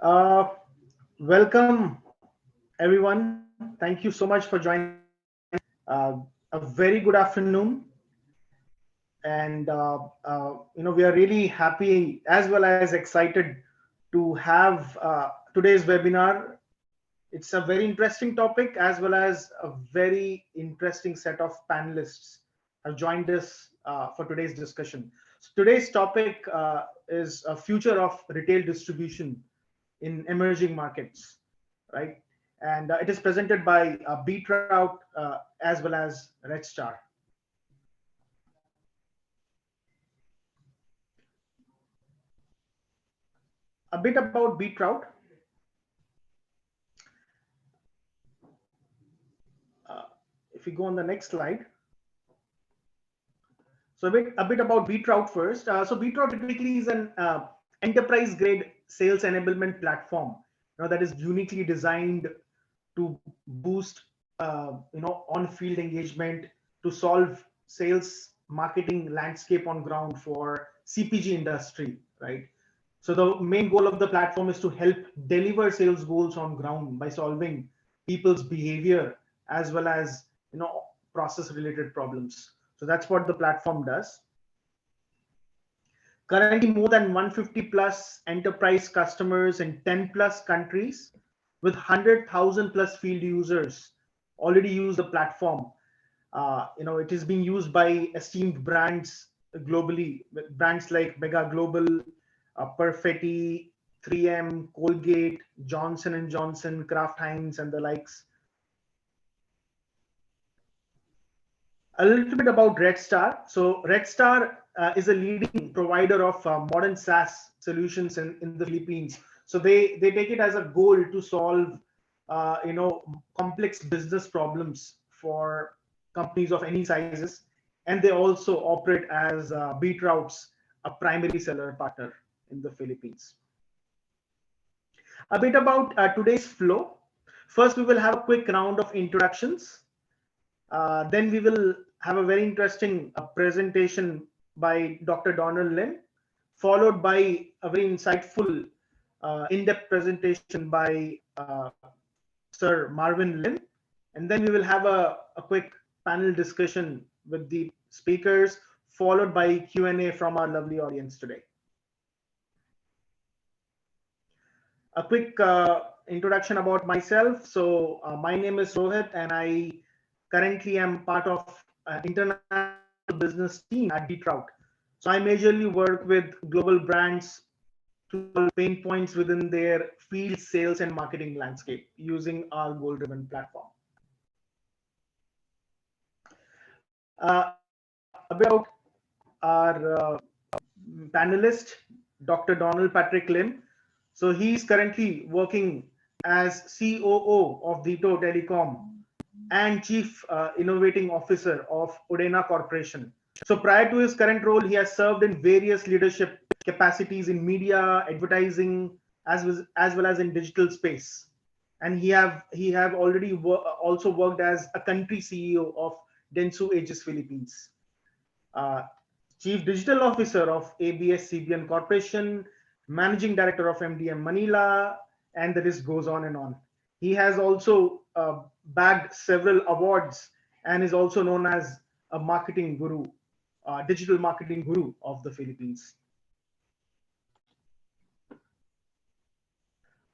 Uh, Welcome, everyone. Thank you so much for joining. A very good afternoon, and we are really happy as well as excited to have today's webinar. It's a very interesting topic as well as a very interesting set of panelists have joined us for today's discussion. So today's topic is a future of retail distribution in emerging markets, right? And it is presented by BeatRoute as well as Redstar. A bit about BeatRoute. Uh, if we go on the next slide. So a bit about BeatRoute first. So BeatRoute typically is an enterprise grade sales enablement platform, that is uniquely designed to boost, on-field engagement, to solve sales marketing landscape on ground for CPG industry, right? So the main goal of the platform is to help deliver sales goals on ground by solving people's behavior as well as process related problems. So that's what the platform does. Currently, more than 150 plus enterprise customers in 10 plus countries with 100,000 plus field users already use the platform. It is being used by esteemed brands globally, with brands like Mega Global, Perfetti, 3M, Colgate, Johnson and Johnson, Kraft Heinz, and the likes. A little bit about Redstar. So Redstar is a leading provider of modern SaaS solutions in the Philippines. So they take it as a goal to solve complex business problems for companies of any sizes, and they also operate as BeatRoute's a primary seller partner in the Philippines. A bit about today's flow. First, we will have a quick round of introductions. Then we will have a very interesting presentation by Dr. Donald Lim, followed by a very insightful, in-depth presentation by Sir Marvin Lim. And then we will have a quick panel discussion with the speakers, followed by Q&A from our lovely audience today. A quick introduction about myself. So my name is Rohit, and I currently am part of international business team at BeatRoute. So I majorly work with global brands to solve pain points within their field sales and marketing landscape using our goal-driven platform. About our panelist, Dr. Donald Patrick Lim. So he's currently working as COO of DITO Telecom and Chief Innovating Officer of Odena Corporation. So prior to his current role, he has served in various leadership capacities in media, advertising, as well as in digital space. And he have already also worked as a country CEO of Dentsu Aegis Philippines, uh, Chief Digital Officer of ABS CBN Corporation, Managing Director of MDM Manila, and the list goes on and on. He has also bagged several awards and is also known as a marketing guru, digital marketing guru of the Philippines.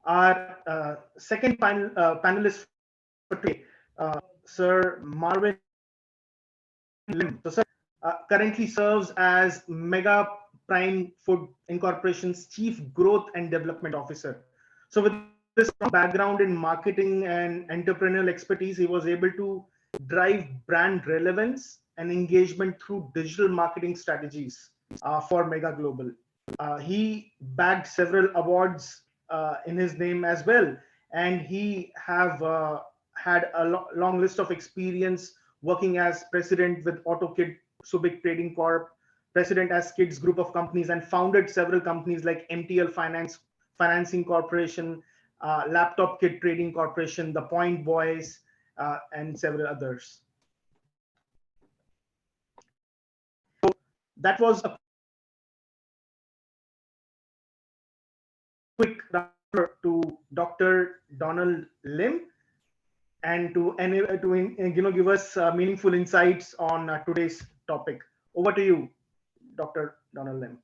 Our second panelist for today, Sir Marvin Lim. So, sir currently serves as Mega Prime Food Incorporation's Chief Growth and Development Officer. So, with this strong background in marketing and entrepreneurial expertise, he was able to drive brand relevance and engagement through digital marketing strategies for Mega Global. He bagged several awards in his name as well, and he have had a long list of experience working as president with AutoKid Subic Trading Corp, president as Kids Group of Companies, and founded several companies like MTL Financing Corporation, Laptop Kit Trading Corporation, The Point Boys, and several others. So that was a quick round to Dr. Donald Lim and to give us meaningful insights on today's topic. Over to you, Dr. Donald Lim.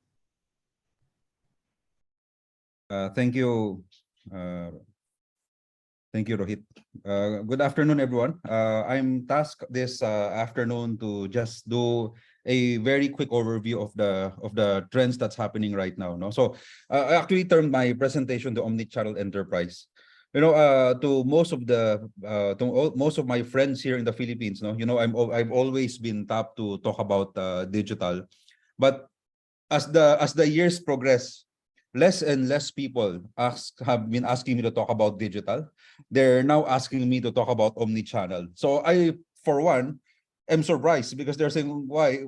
Thank you. Thank you, Rohit. Good afternoon, everyone. I'm tasked this afternoon to just do a very quick overview of the trends that's happening right now. No, so I actually termed my presentation the omnichannel enterprise. To most of most of my friends here in the Philippines, I've always been tapped to talk about digital, but as the years progress, less and less people have been asking me to talk about digital. They're now asking me to talk about omni-channel. So I, for one, am surprised because they're saying, why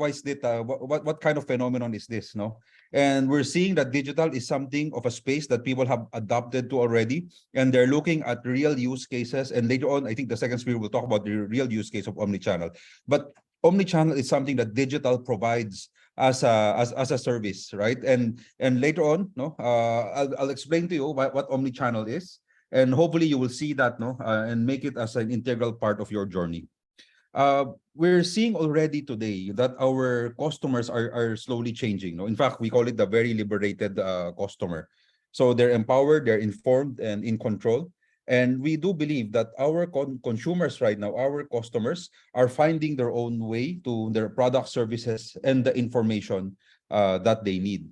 is this? What kind of phenomenon is this? No, and we're seeing that digital is something of a space that people have adopted to already, and they're looking at real use cases. And later on, I think the second speaker will talk about the real use case of omni-channel. But omni-channel is something that digital provides as a service, right? And later on, I'll explain to you what omnichannel is, and hopefully you will see that, and make it as an integral part of your journey. We're seeing already today that our customers are slowly changing. In fact, we call it the very liberated customer. So they're empowered, they're informed, and in control. And we do believe that our consumers right now, our customers, are finding their own way to their product, services, and the information that they need.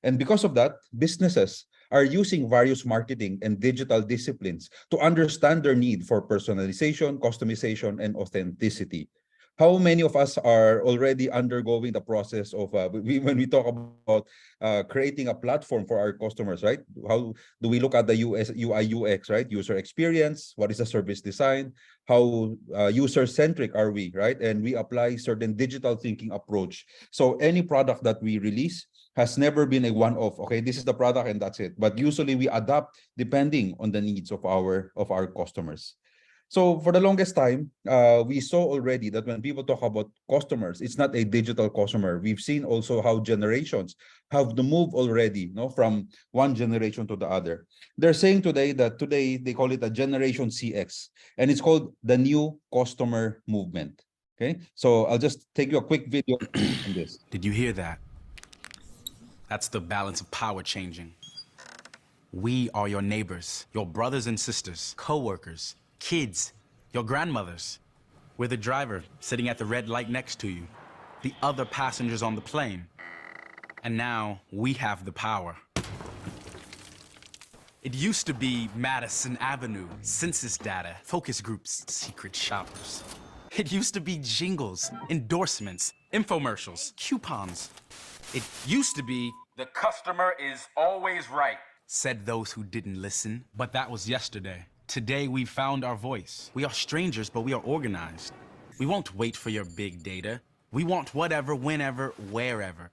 And because of that, businesses are using various marketing and digital disciplines to understand their need for personalization, customization, and authenticity. How many of us are already undergoing the process of when we talk about creating a platform for our customers, right? How do we look at the UI UX, right? User experience. What is the service design? How user-centric are we, right? And we apply certain digital thinking approach. So any product that we release has never been a one-off. Okay, this is the product and that's it. But usually we adapt depending on the needs of our customers. So for the longest time, we saw already that when people talk about customers, it's not a digital customer. We've seen also how generations have to move already, from one generation to the other. They're saying today that they call it a generation CX, and it's called the new customer movement. Okay, so I'll just take you a quick video on this. Did you hear that? That's the balance of power changing. We are your neighbors, your brothers and sisters, co-workers, kids, your grandmothers. We're the driver sitting at the red light next to you, the other passengers on the plane. And now we have the power. It used to be Madison Avenue, census data, focus groups, secret shoppers. It used to be jingles, endorsements, infomercials, coupons. It used to be the customer is always right, said those who didn't listen. But that was yesterday. Today, we found our voice. We are strangers, but we are organized. We won't wait for your big data. We want whatever, whenever, wherever.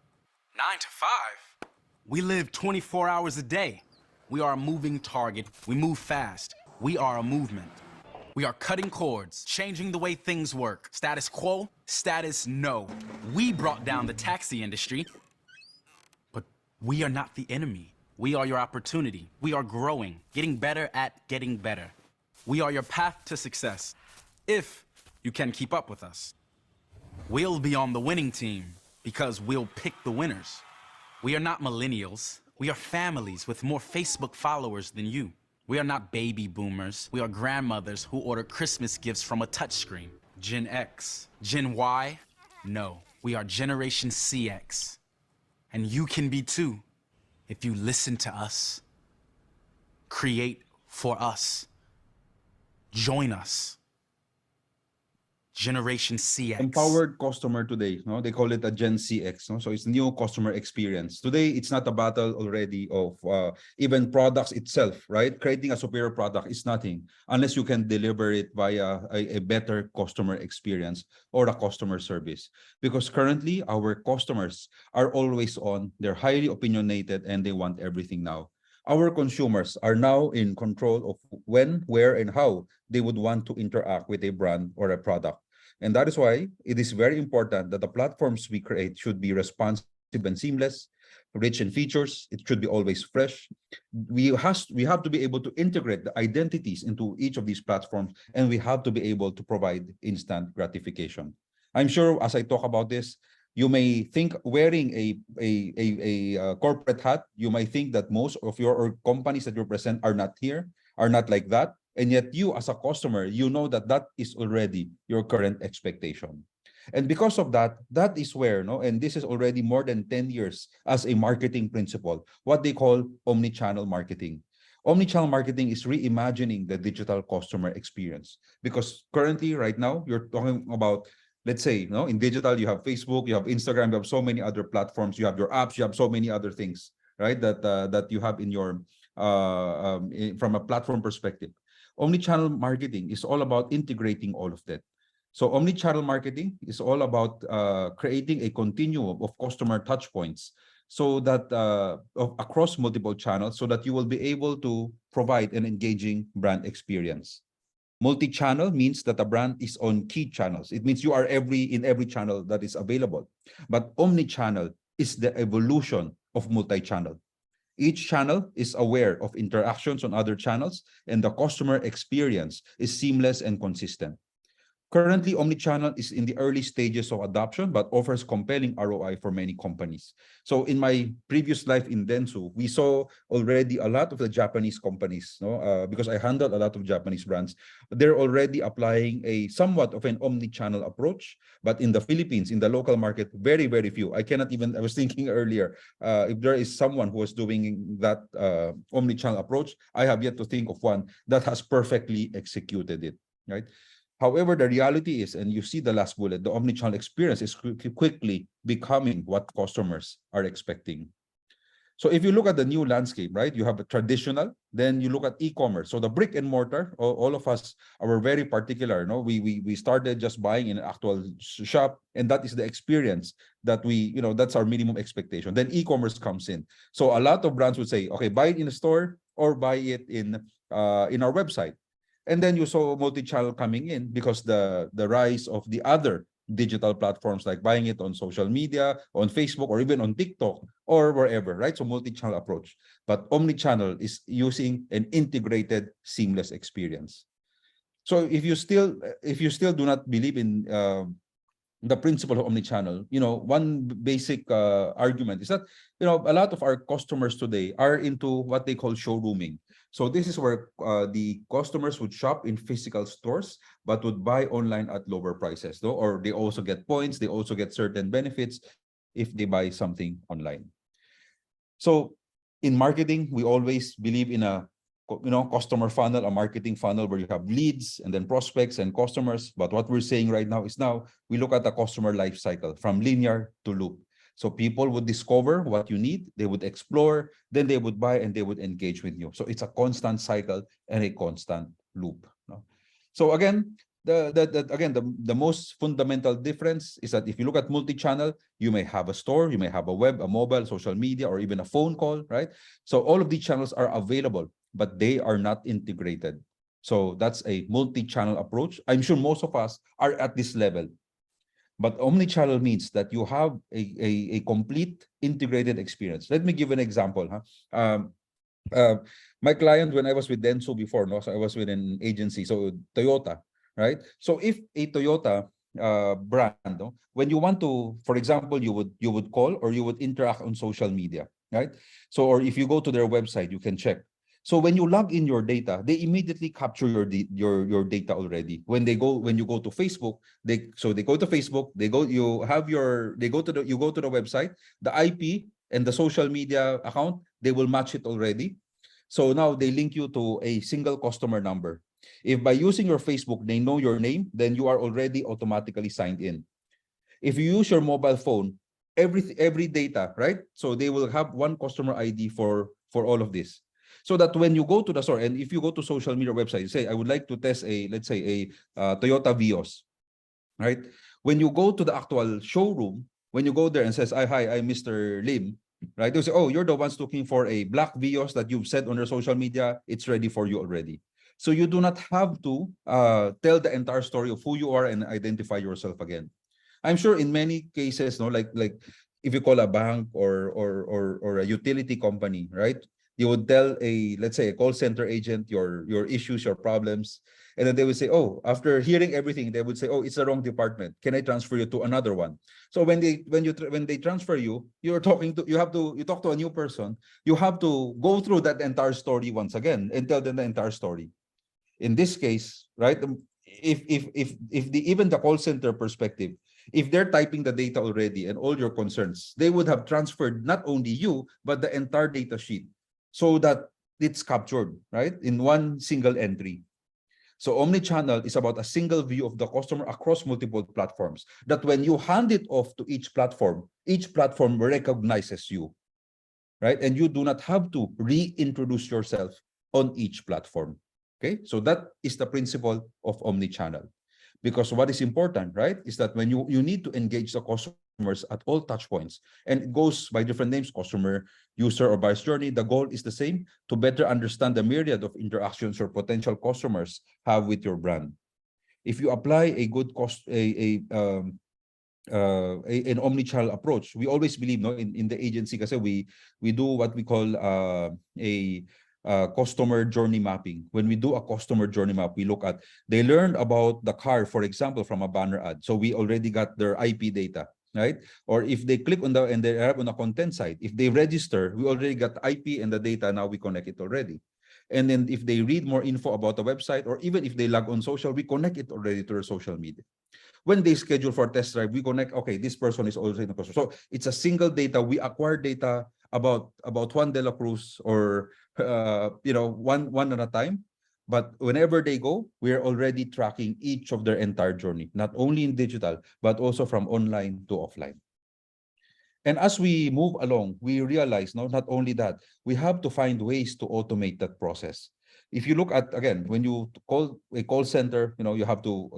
9 to 5. We live 24 hours a day. We are a moving target. We move fast. We are a movement. We are cutting cords, changing the way things work. Status quo, status no. We brought down the taxi industry, but we are not the enemy. We are your opportunity. We are growing, getting better at getting better. We are your path to success, if you can keep up with us. We'll be on the winning team because we'll pick the winners. We are not millennials. We are families with more Facebook followers than you. We are not baby boomers. We are grandmothers who order Christmas gifts from a touchscreen. Gen X. Gen Y? No. We are Generation CX. And you can be too. If you listen to us, create for us, join us. Generation CX. Empowered customer today, they call it a Gen CX. So it's new customer experience. Today, it's not a battle already of even products itself, right? Creating a superior product is nothing unless you can deliver it via a better customer experience or a customer service. Because currently, our customers are always on, they're highly opinionated, and they want everything now. Our consumers are now in control of when, where, and how they would want to interact with a brand or a product. And that is why it is very important that the platforms we create should be responsive and seamless, rich in features. It should be always fresh. We have to be able to integrate the identities into each of these platforms, and we have to be able to provide instant gratification. I'm sure as I talk about this, you may think wearing a corporate hat, you might think that most of your companies that you represent are not here, are not like that. And yet you as a customer, you know that that is already your current expectation. And because of that, that is where, no, and this is already more than 10 years as a marketing principle, what they call omni-channel marketing. Omni-channel marketing is reimagining the digital customer experience. Because currently, right now, you're talking about, let's say, no, in digital, you have Facebook, you have Instagram, you have so many other platforms, you have your apps, you have so many other things, right? That you have in your from a platform perspective. Omni-channel marketing is all about integrating all of that. So omni-channel marketing is all about creating a continuum of customer touch points so that across multiple channels, so that you will be able to provide an engaging brand experience. Multi-channel means that a brand is on key channels. It means you are in every channel that is available. But omni-channel is the evolution of multi-channel. Each channel is aware of interactions on other channels, and the customer experience is seamless and consistent. Currently, omnichannel is in the early stages of adoption, but offers compelling ROI for many companies. So in my previous life in Dentsu, we saw already a lot of the Japanese companies, no? Because I handled a lot of Japanese brands. They're already applying a somewhat of an omnichannel approach, but in the Philippines, in the local market, very, very few. I was thinking earlier, if there is someone who is doing that omnichannel approach, I have yet to think of one that has perfectly executed it, right? However, the reality is, and you see the last bullet, the omnichannel experience is quickly becoming what customers are expecting. So if you look at the new landscape, right, you have a traditional, then you look at e-commerce. So the brick and mortar, all of us are very particular. No, we started just buying in an actual shop, and that is the experience that that's our minimum expectation. Then e-commerce comes in. So a lot of brands would say, okay, buy it in a store or buy it in our website. And then you saw multi-channel coming in because the rise of the other digital platforms, like buying it on social media, on Facebook, or even on TikTok, or wherever, right? So multi-channel approach. But omni-channel is using an integrated, seamless experience. So if you still do not believe in the principle of omni-channel, one basic argument is that, a lot of our customers today are into what they call showrooming. So this is where the customers would shop in physical stores, but would buy online at lower prices, though, or they also get points, they also get certain benefits if they buy something online. So in marketing, we always believe in a customer funnel, a marketing funnel where you have leads and then prospects and customers. But what we're saying right now is we look at the customer life cycle from linear to loop. So people would discover what you need, they would explore, then they would buy and they would engage with you. So it's a constant cycle and a constant loop. No? So again, the most fundamental difference is that if you look at multi-channel, you may have a store, you may have a web, a mobile, social media, or even a phone call, right? So all of these channels are available, but they are not integrated. So that's a multi-channel approach. I'm sure most of us are at this level. But omni-channel means that you have a complete integrated experience. Let me give an example. My client, when I was with Dentsu before, so I was with an agency, so Toyota, right? So if a Toyota brand, when you want to, for example, you would call or you would interact on social media, right? So, or if you go to their website, you can check. So when you log in your data, they immediately capture your data already. When you go to Facebook, they go to Facebook, you go to the website, the IP and the social media account, they will match it already. So now they link you to a single customer number. If by using your Facebook, they know your name, then you are already automatically signed in. If you use your mobile phone, every data, right? So they will have one customer ID for all of this. So that when you go to the store, and if you go to social media website, say, I would like to test let's say a Toyota Vios, right? When you go to the actual showroom, when you go there and says, hi, I'm Mr. Lim, right? They'll say, oh, you're the ones looking for a black Vios that you've said on your social media. It's ready for you already. So you do not have to tell the entire story of who you are and identify yourself again. I'm sure in many cases, like if you call a bank or a utility company, right? You would tell let's say a call center agent your issues, your problems, and then they would say, oh, after hearing everything, they would say, oh, it's the wrong department. Can I transfer you to another one? So when they transfer you, you talk to a new person. You have to go through that entire story once again and tell them the entire story. In this case, right? Even the call center perspective, if they're typing the data already and all your concerns, they would have transferred not only you, but the entire data sheet so that it's captured, right, in one single entry. So omnichannel is about a single view of the customer across multiple platforms, that when you hand it off to each platform recognizes you, right? And you do not have to reintroduce yourself on each platform. Okay, so that is the principle of omnichannel. Because what is important, right, is that when you need to engage the customers at all touch points, and it goes by different names, customer, user, or buyer's journey, the goal is the same: to better understand the myriad of interactions your potential customers have with your brand. If you apply a good an omnichannel approach, we always believe, no, in the agency, kasi we do what we call customer journey mapping. When we do a customer journey map, we look at, they learned about the car, for example, from a banner ad. So we already got their IP data, right? Or if they click on and they're on the content side, if they register, we already got IP and the data. Now we connect it already. And then if they read more info about the website, or even if they log on social, we connect it already to their social media. When they schedule for a test drive, we connect, okay, this person is already in the customer. So it's a single data. We acquire data about Juan de la Cruz, or one at a time. But whenever they go, we're already tracking each of their entire journey, not only in digital, but also from online to offline. And as we move along, we realize, no, not only that, we have to find ways to automate that process. If you look at, again, when you call a call center, you have to,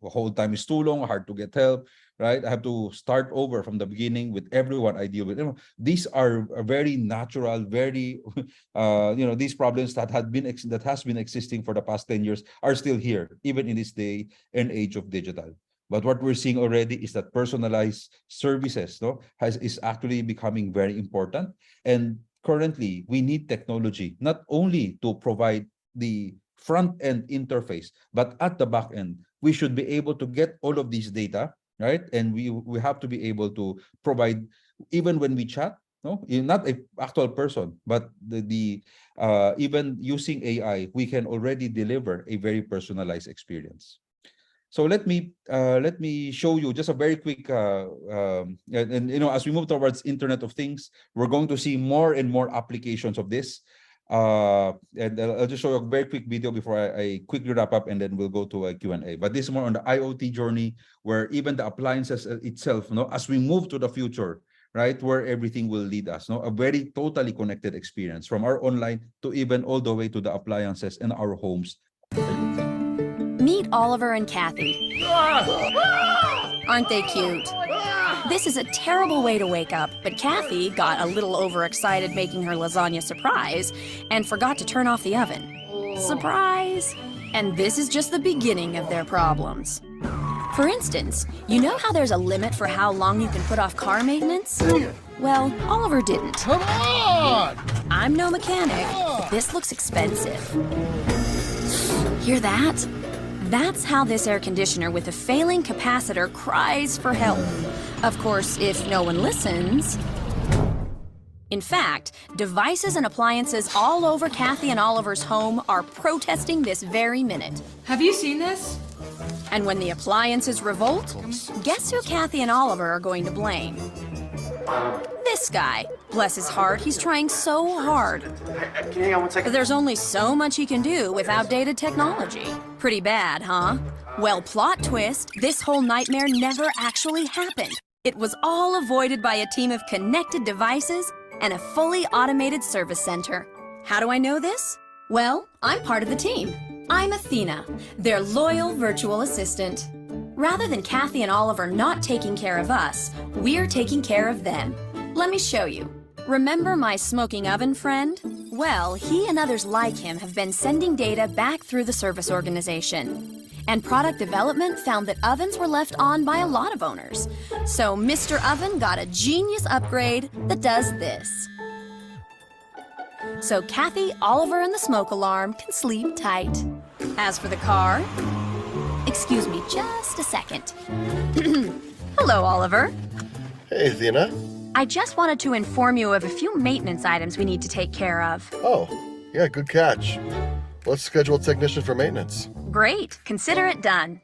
hold time is too long, hard to get help, right? I have to start over from the beginning with everyone I deal with. These are very natural, very, these problems that has been existing for the past 10 years are still here, even in this day and age of digital. But what we're seeing already is that personalized services, is actually becoming very important. And currently, we need technology not only to provide the front-end interface, but at the back end, we should be able to get all of these data, right? And we have to be able to provide, even when we chat, not an actual person, but even using AI, we can already deliver a very personalized experience. So let me show you just a very quick as we move towards Internet of Things, we're going to see more and more applications of this. And I'll just show you a very quick video before I quickly wrap up, and then we'll go to a Q&A. But this is more on the IoT journey, where even the appliances itself, as we move to the future, right, where everything will lead us, a very totally connected experience, from our online to even all the way to the appliances in our homes. Meet Oliver and Kathy. Aren't they cute? This is a terrible way to wake up, but Kathy got a little overexcited making her lasagna surprise and forgot to turn off the oven. Surprise! And this is just the beginning of their problems. For instance, you know how there's a limit for how long you can put off car maintenance? Well, Oliver didn't. Come on! I'm no mechanic, but this looks expensive. Hear that? That's how this air conditioner with a failing capacitor cries for help. Of course, if no one listens... In fact, devices and appliances all over Kathy and Oliver's home are protesting this very minute. Have you seen this? And when the appliances revolt, guess who Kathy and Oliver are going to blame? This guy. Bless his heart, he's trying so hard. Can you hang on one second? But there's only so much he can do with outdated technology. Pretty bad, huh? Well, plot twist, this whole nightmare never actually happened. It was all avoided by a team of connected devices and a fully automated service center. How do I know this? Well, I'm part of the team. I'm Athena, their loyal virtual assistant. Rather than Kathy and Oliver not taking care of us, we're taking care of them. Let me show you. Remember my smoking oven friend? Well, he and others like him have been sending data back through the service organization. And product development found that ovens were left on by a lot of owners. So Mr. Oven got a genius upgrade that does this. So Kathy, Oliver, and the smoke alarm can sleep tight. As for the car, excuse me just a second. Hello, Oliver. Hey, Athena. I just wanted to inform you of a few maintenance items we need to take care of. Oh, yeah, good catch. Let's schedule a technician for maintenance. Great, consider it done.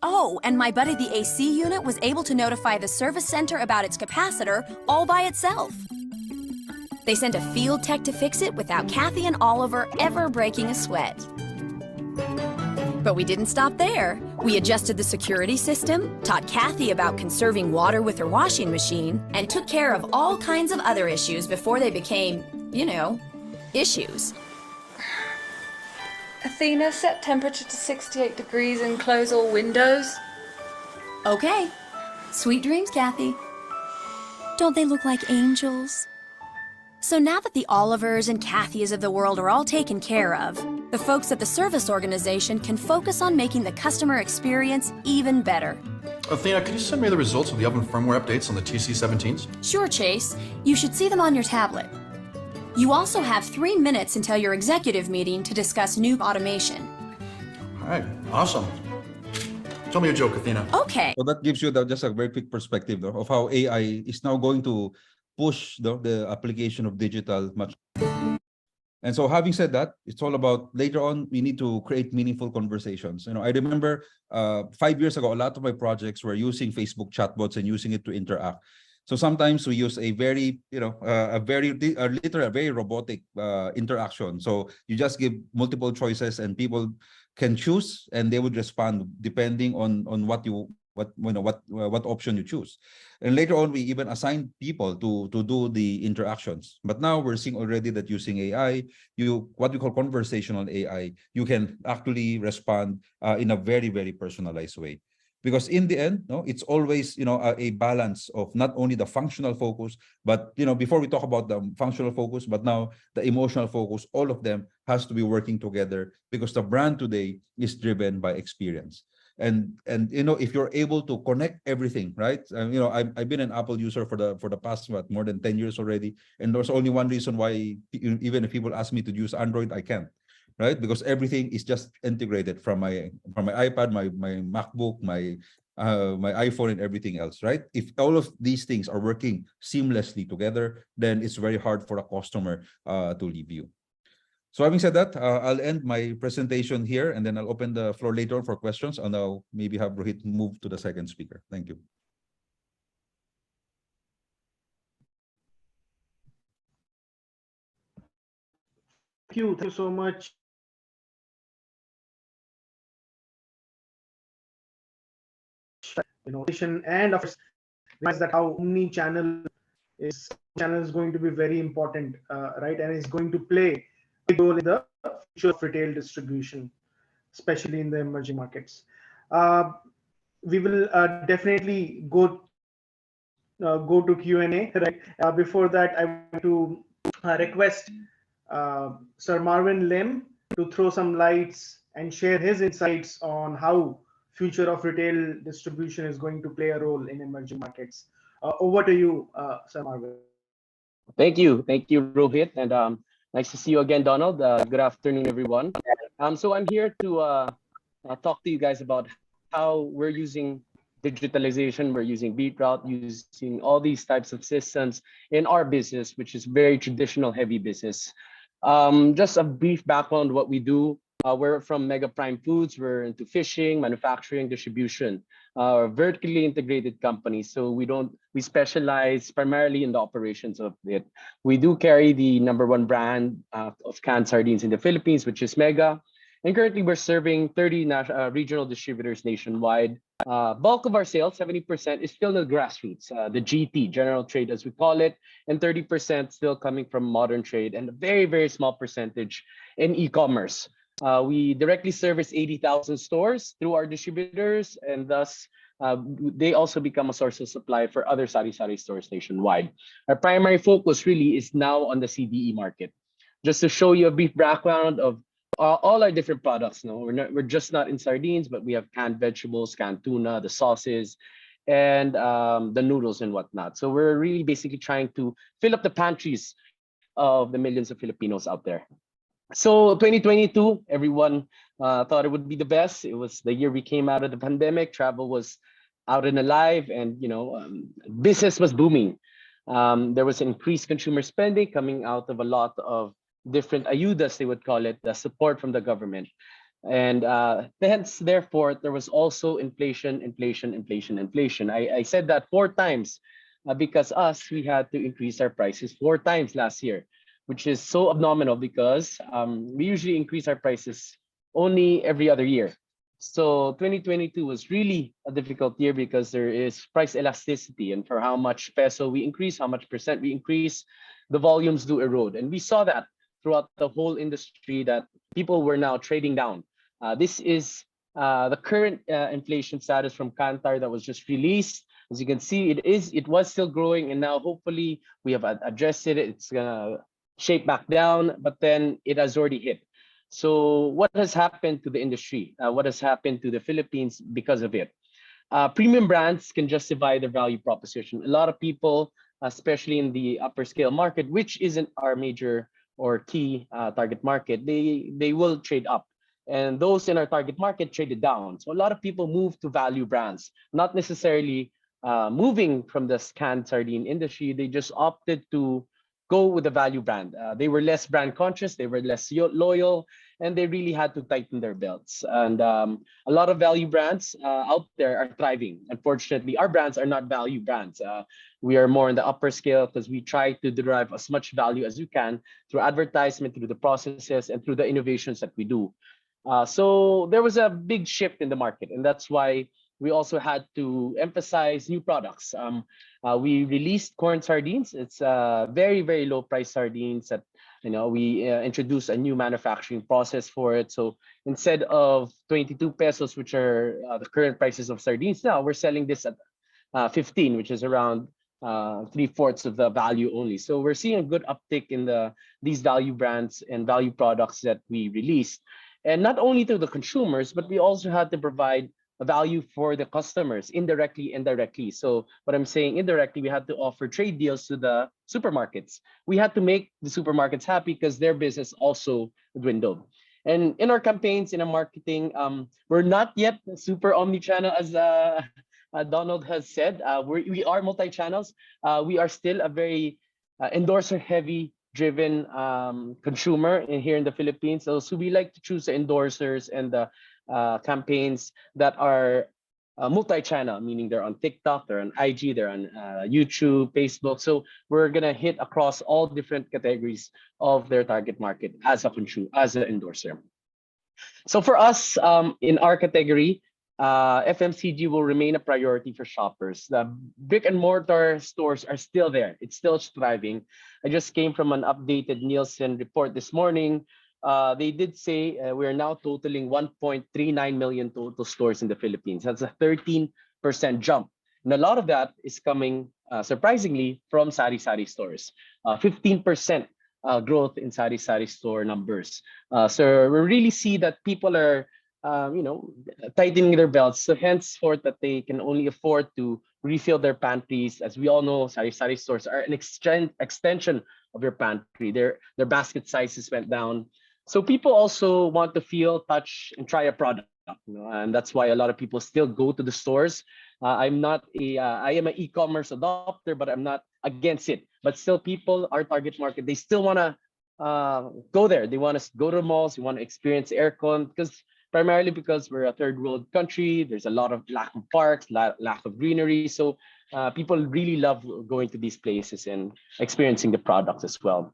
Oh, and my buddy the AC unit was able to notify the service center about its capacitor all by itself. They sent a field tech to fix it without Kathy and Oliver ever breaking a sweat. But we didn't stop there. We adjusted the security system, taught Kathy about conserving water with her washing machine, and took care of all kinds of other issues before they became, you know, issues. Athena, set temperature to 68 degrees and close all windows. Okay. Sweet dreams, Kathy. Don't they look like angels? So now that the Olivers and Kathys of the world are all taken care of, the folks at the service organization can focus on making the customer experience even better. Athena, can you send me the results of the oven firmware updates on the TC17s? Sure, Chase. You should see them on your tablet. You also have 3 minutes until your executive meeting to discuss new automation. All right, awesome. Tell me a joke, Athena. Okay. So that gives you just a very quick perspective though, of how AI is now going to push the application of digital much. And so having said that, it's all about later on, we need to create meaningful conversations. You know, I remember 5 years ago, a lot of my projects were using Facebook chatbots and using it to interact. So sometimes we use a very, literal, very robotic interaction. So you just give multiple choices and people can choose and they would respond depending on what option you choose. And later on, we even assign people to do the interactions. But now we're seeing already that using AI, what we call conversational AI, you can actually respond in a very, very personalized way. Because in the end, it's always a balance of not only the functional focus, but before we talk about the functional focus, but now the emotional focus, all of them has to be working together because the brand today is driven by experience. And if you're able to connect everything, right? I've been an Apple user for the past more than 10 years already, and there's only one reason why even if people ask me to use Android, I can't, right? Because everything is just integrated from my iPad, my MacBook, my iPhone, and everything else, right? If all of these things are working seamlessly together, then it's very hard for a customer to leave you. So having said that, I'll end my presentation here, and then I'll open the floor later on for questions, and I'll maybe have Rohit move to the second speaker. Thank you. Thank you so much. And of course, realize that how omni-channel is going to be very important, right? And is going to play a role in the future of retail distribution, especially in the emerging markets. We will definitely go to Q&A, right? Before that, I want to request Sir Marvin Lim to throw some lights and share his insights on how future of retail distribution is going to play a role in emerging markets. Over to you, Sir Marvin. Thank you, Rohit, and nice to see you again, Donald. Good afternoon, everyone. So I'm here to talk to you guys about how we're using digitalization, we're using BeatRoute, using all these types of systems in our business, which is very traditional heavy business. Just a brief background what we do. We're from Mega Prime Foods. We're into fishing, manufacturing, distribution. We're a vertically integrated company, so we specialize primarily in the operations of it. We do carry the #1 brand of canned sardines in the Philippines, which is Mega. And currently we're serving 30 regional distributors nationwide. Bulk of our sales, 70%, is still in the grassroots, the GT, general trade as we call it, and 30% still coming from modern trade, and a very, very small percentage in e-commerce. We directly service 80,000 stores through our distributors, and thus they also become a source of supply for other sari-sari stores nationwide. Our primary focus really is now on the CDE market. Just to show you a brief background of all our different products. No, we're just not in sardines, but we have canned vegetables, canned tuna, the sauces, and the noodles and whatnot. So we're really basically trying to fill up the pantries of the millions of Filipinos out there. So 2022, everyone thought it would be the best. It was the year we came out of the pandemic. Travel was out and alive, and business was booming. There was increased consumer spending coming out of a lot of different ayudas, they would call it, the support from the government. And hence, therefore, there was also inflation, inflation, inflation, inflation. I said that 4 times because we had to increase our prices 4 times last year, which is so abnormal because we usually increase our prices only every other year. So 2022 was really a difficult year because there is price elasticity, and for how much peso we increase, how much percent we increase, the volumes do erode. And we saw that throughout the whole industry that people were now trading down. This is the current inflation status from Kantar that was just released. As you can see, it was still growing, and now hopefully we have addressed it. It's gonna shape back down, but then it has already hit. So what has happened to the industry? What has happened to the Philippines because of it? Premium brands can justify their value proposition. A lot of people, especially in the upper scale market, which isn't our major or key target market, they will trade up. And those in our target market traded down. So a lot of people move to value brands, not necessarily moving from the canned sardine industry. They just opted to go with the value brand. They were less brand conscious, they were less loyal, and they really had to tighten their belts. And a lot of value brands out there are thriving. Unfortunately, our brands are not value brands. We are more in the upper scale because we try to derive as much value as we can through advertisement, through the processes, and through the innovations that we do. So there was a big shift in the market, and that's why we also had to emphasize new products. We released corn sardines. It's very, very low price sardines that, we introduced a new manufacturing process for it. So instead of 22 pesos, which are the current prices of sardines now, we're selling this at 15, which is around 3/4 of the value only. So we're seeing a good uptick in these value brands and value products that we released. And not only to the consumers, but we also had to provide a value for the customers indirectly and directly. So what I'm saying indirectly, we had to offer trade deals to the supermarkets. We had to make the supermarkets happy because their business also dwindled. And in our campaigns, in our marketing, we're not yet super omni-channel as Donald has said. We are multi-channels. We are still a very endorser-heavy driven consumer here in the Philippines. So we like to choose the endorsers and the campaigns that are multi-channel, meaning they're on TikTok, they're on IG, they're on YouTube, Facebook. So we're gonna hit across all different categories of their target market as an endorser. So for us, in our category, FMCG will remain a priority for shoppers. The brick and mortar stores are still there. It's still thriving. I just came from an updated Nielsen report this morning. They did say we're now totaling 1.39 million total stores in the Philippines. That's a 13% jump. And a lot of that is coming, surprisingly, from sari-sari stores. 15% growth in sari-sari store numbers. So we really see that people are tightening their belts. So henceforth that they can only afford to refill their pantries. As we all know, sari-sari stores are an extension of your pantry. Their basket sizes went down. So people also want to feel, touch, and try a product. And that's why a lot of people still go to the stores. I am an e-commerce adopter, but I'm not against it. But still, people, our target market, they still want to go there. They want to go to malls. They want to experience aircon primarily because we're a third world country. There's a lot of lack of parks, lack of greenery. So people really love going to these places and experiencing the products as well.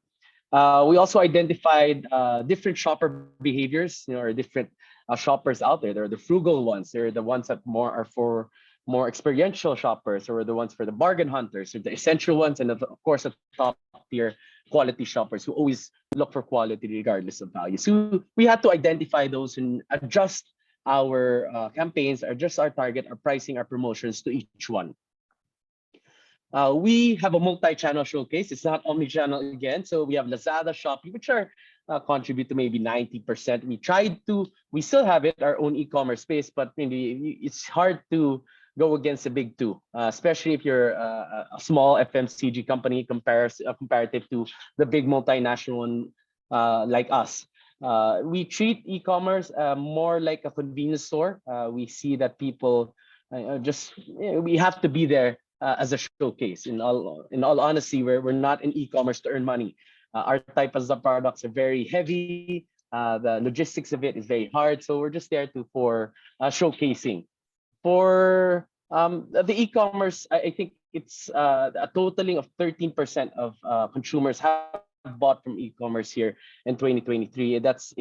We also identified different shopper behaviors, or different shoppers out there. There are the frugal ones. There are the ones that are for more experiential shoppers, or the ones for the bargain hunters, or the essential ones, and of course, the top tier quality shoppers who always look for quality regardless of value. So we had to identify those and adjust our campaigns, adjust our target, our pricing, our promotions to each one. We have a multi-channel showcase. It's not omni-channel again. So we have Lazada, Shopee, which are contribute to maybe 90%. We still have it, our own e-commerce space, but maybe it's hard to go against the big two, especially if you're a small FMCG company comparative to the big multinational one like us. We treat e-commerce more like a convenience store. We see that people we have to be there as a showcase. In all honesty, we're not in e-commerce to earn money. Our type of products are very heavy. The logistics of it is very hard, so we're just there for showcasing. For the e-commerce, I think it's a totaling of 13% of consumers have bought from e-commerce here in 2023. That's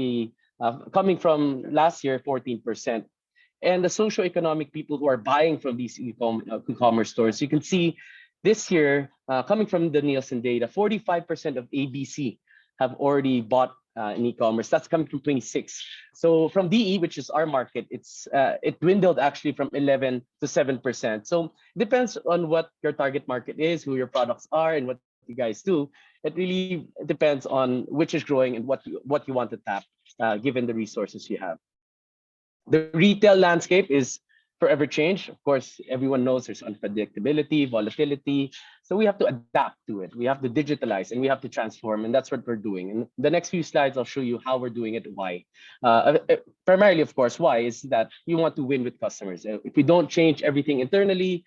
coming from last year, 14%. And the socioeconomic people who are buying from these e-commerce stores, you can see this year, coming from the Nielsen data, 45% of ABC have already bought in e-commerce. That's coming from 26. So from DE, which is our market, it dwindled actually from 11 to 7%. So it depends on what your target market is, who your products are, and what you guys do. It really depends on which is growing and what you want to tap, given the resources you have. The retail landscape is forever change. Of course, everyone knows there's unpredictability, volatility. So we have to adapt to it. We have to digitalize and we have to transform. And that's what we're doing. In the next few slides, I'll show you how we're doing it, why. Primarily, of course, why is that we want to win with customers. If we don't change everything internally,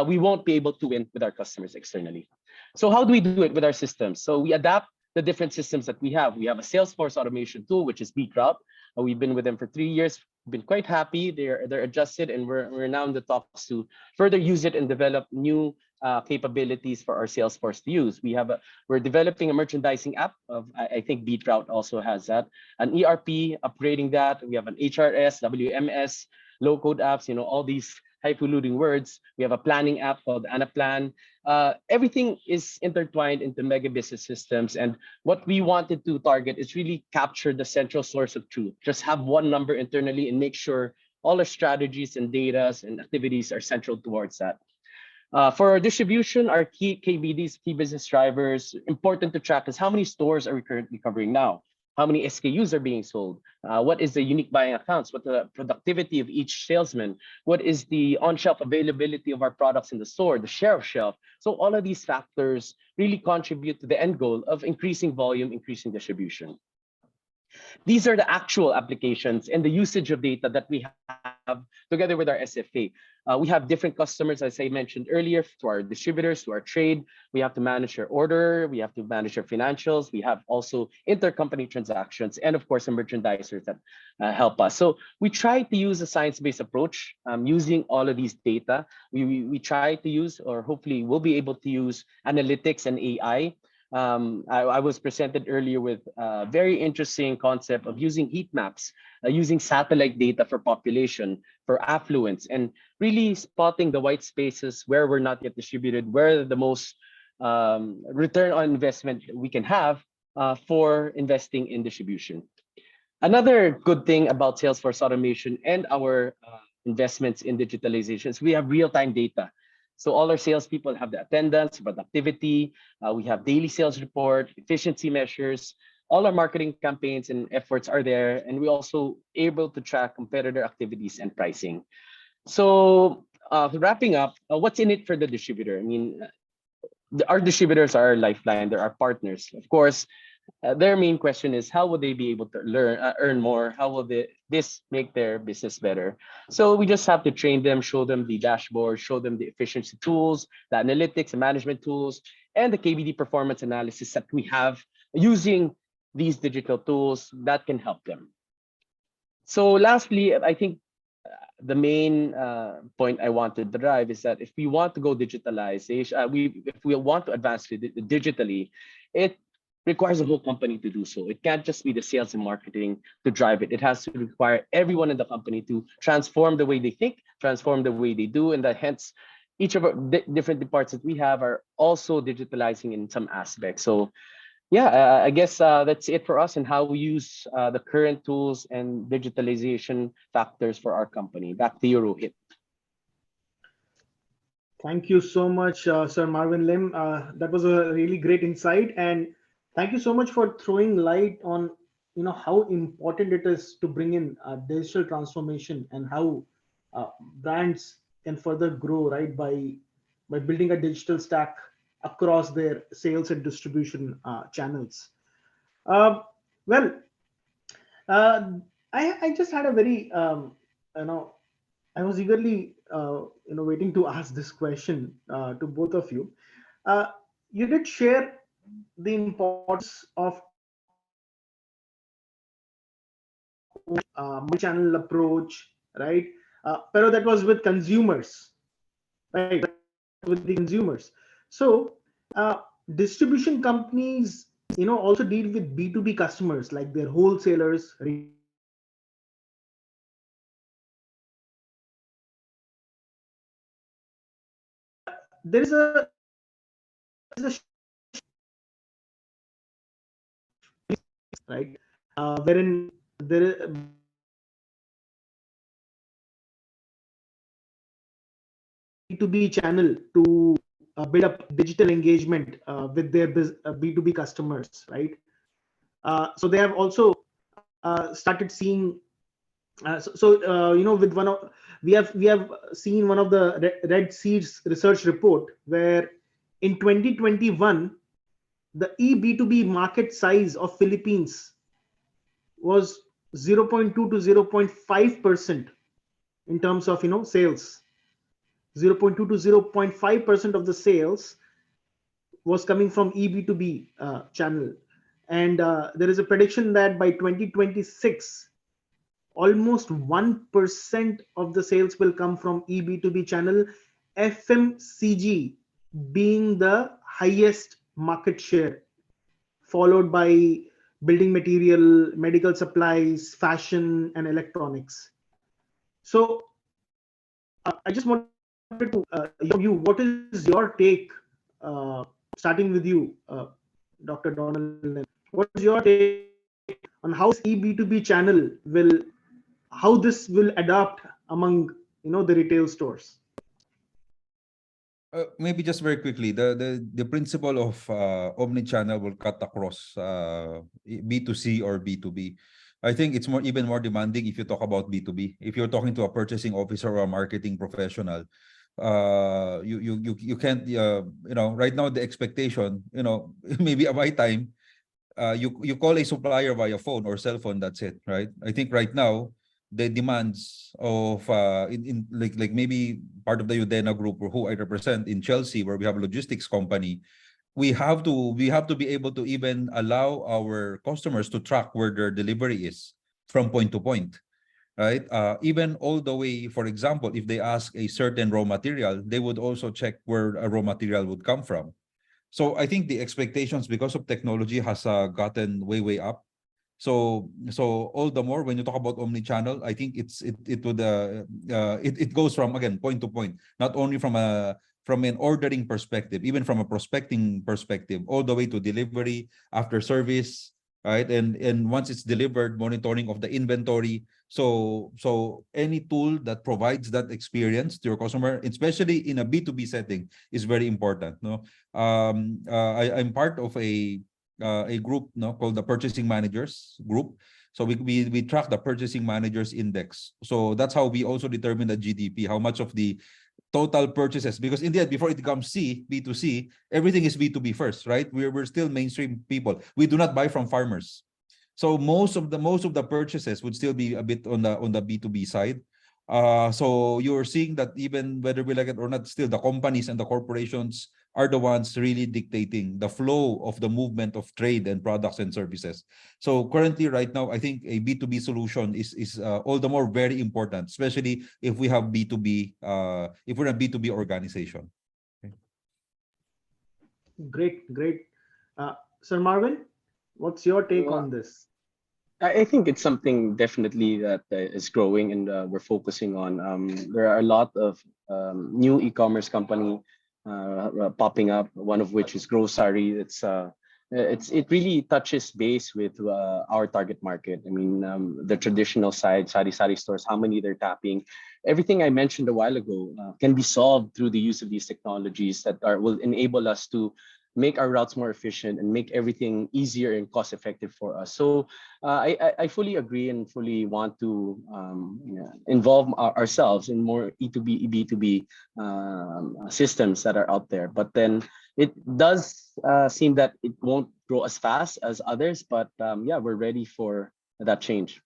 we won't be able to win with our customers externally. So how do we do it with our systems? So we adapt the different systems that we have. We have a Salesforce automation tool, which is BeatRoute. We've been with them for 3 years. Been quite happy. They're adjusted, and we're now in the talks to further use it and develop new capabilities for our sales force to use. We're developing a merchandising app. I think BeatRoute also has that. An ERP, upgrading that. We have an HRS, WMS, low-code apps. All these highfalutin words. We have a planning app called Anaplan. Everything is intertwined into mega business systems. And what we wanted to target is really capture the central source of truth. Just have one number internally and make sure all our strategies and data and activities are central towards that. For our distribution, our key KBDs, key business drivers, important to track is how many stores are we currently covering now? How many SKUs are being sold? What is the unique buying accounts? What the productivity of each salesman? What is the on-shelf availability of our products in the store, the share of shelf? So all of these factors really contribute to the end goal of increasing volume, increasing distribution. These are the actual applications and the usage of data that we have together with our SFA. We have different customers, as I mentioned earlier, to our distributors, to our trade. We have to manage their order. We have to manage their financials. We have also intercompany transactions, and of course, the merchandisers that help us. So we try to use a science-based approach using all of these data. We try to use, or hopefully we'll be able to use, analytics and AI. I was presented earlier with a very interesting concept of using heat maps, using satellite data for population, for affluence, and really spotting the white spaces where we're not yet distributed, where the most return on investment we can have for investing in distribution. Another good thing about Salesforce automation and our investments in digitalization is we have real-time data. So all our salespeople have the attendance, productivity. We have daily sales report, efficiency measures. All our marketing campaigns and efforts are there, and we also able to track competitor activities and pricing. So wrapping up, what's in it for the distributor? I mean, our distributors are our lifeline. They're our partners. Of course, their main question is how will they be able to earn more? How will this make their business better? So we just have to train them, show them the dashboard, show them the efficiency tools, the analytics and management tools, and the KBD performance analysis that we have using these digital tools that can help them. So lastly, I think the main point I want to drive is that if we want to go digitalize, if we want to advance digitally, it requires the whole company to do so. It can't just be the sales and marketing to drive it. It has to require everyone in the company to transform the way they think, transform the way they do, and that hence each of our different departments that we have are also digitalizing in some aspects. So yeah, I guess that's it for us and how we use the current tools and digitalization factors for our company. Back to you, Rohit. Thank you so much, Sir Marvin Lim. That was a really great insight. And Thank you so much for throwing light on how important it is to bring in digital transformation and how brands can further grow, right, by building a digital stack across their sales and distribution channels. Uh, well, uh, I just had a very you know I was eagerly waiting to ask this question to both of you. Uh, you did share the importance of multi-channel approach, right? Pero that was with consumers, right? With the consumers. So distribution companies, also deal with B2B customers like their wholesalers. There is a right wherein there B2B channel to build up digital engagement with their B2B customers, right? So they have also started seeing. With one of we have seen one of the Red Seeds research report where in 2021 the eB2B market size of Philippines was 0.2 to 0.5% in terms of sales. 0.2 to 0.5% of the sales was coming from eB2B channel, and there is a prediction that by 2026 almost 1% of the sales will come from eB2B channel, FMCG being the highest market share, followed by building material, medical supplies, fashion, and electronics. So I just wanted to you, what is your take, starting with you, Dr. Donald? What is your take on how eB2B channel how this will adapt among the retail stores? Maybe just very quickly, the principle of omni-channel will cut across B2C or B2B. I think it's even more demanding if you talk about B2B. If you're talking to a purchasing officer or a marketing professional, you can't right now the expectation, maybe at my time, you call a supplier via phone or cell phone, that's it, right? I think right now the demands of in like maybe part of the Udena group or who I represent in Chelsea, where we have a logistics company, we have to be able to even allow our customers to track where their delivery is from point to point, right? Even all the way, for example, if they ask a certain raw material, they would also check where a raw material would come from. So I think the expectations because of technology has gotten way up. So all the more when you talk about omni-channel, I think it goes from, again, point to point, not only from an ordering perspective, even from a prospecting perspective, all the way to delivery, after service, right? And once it's delivered, monitoring of the inventory. So any tool that provides that experience to your customer, especially in a B2B setting, is very important. No, I'm part of a group called the Purchasing Managers Group. So we track the Purchasing Managers Index. So that's how we also determine the GDP, how much of the total purchases, because in the end, before it becomes B2C, everything is B2B first, right? We're still mainstream people. We do not buy from farmers. So most of the purchases would still be a bit on the B2B side. So you're seeing that even whether we like it or not, still the companies and the corporations are the ones really dictating the flow of the movement of trade and products and services. So currently, right now, I think a B2B solution is all the more very important, especially if we have B2B, if we're a B2B organization. Okay. Great. Sir Marvin, what's your take on this? I think it's something definitely that is growing, and we're focusing on. There are a lot of new e-commerce company popping up. One of which is Grocery. It really touches base with our target market. I mean, the traditional side, sari stores, how many they're tapping. Everything I mentioned a while ago can be solved through the use of these technologies that will enable us to make our routes more efficient and make everything easier and cost effective for us. So I fully agree and fully want to involve ourselves in more E2B, B2B systems that are out there. But then it does seem that it won't grow as fast as others, but yeah, we're ready for that change.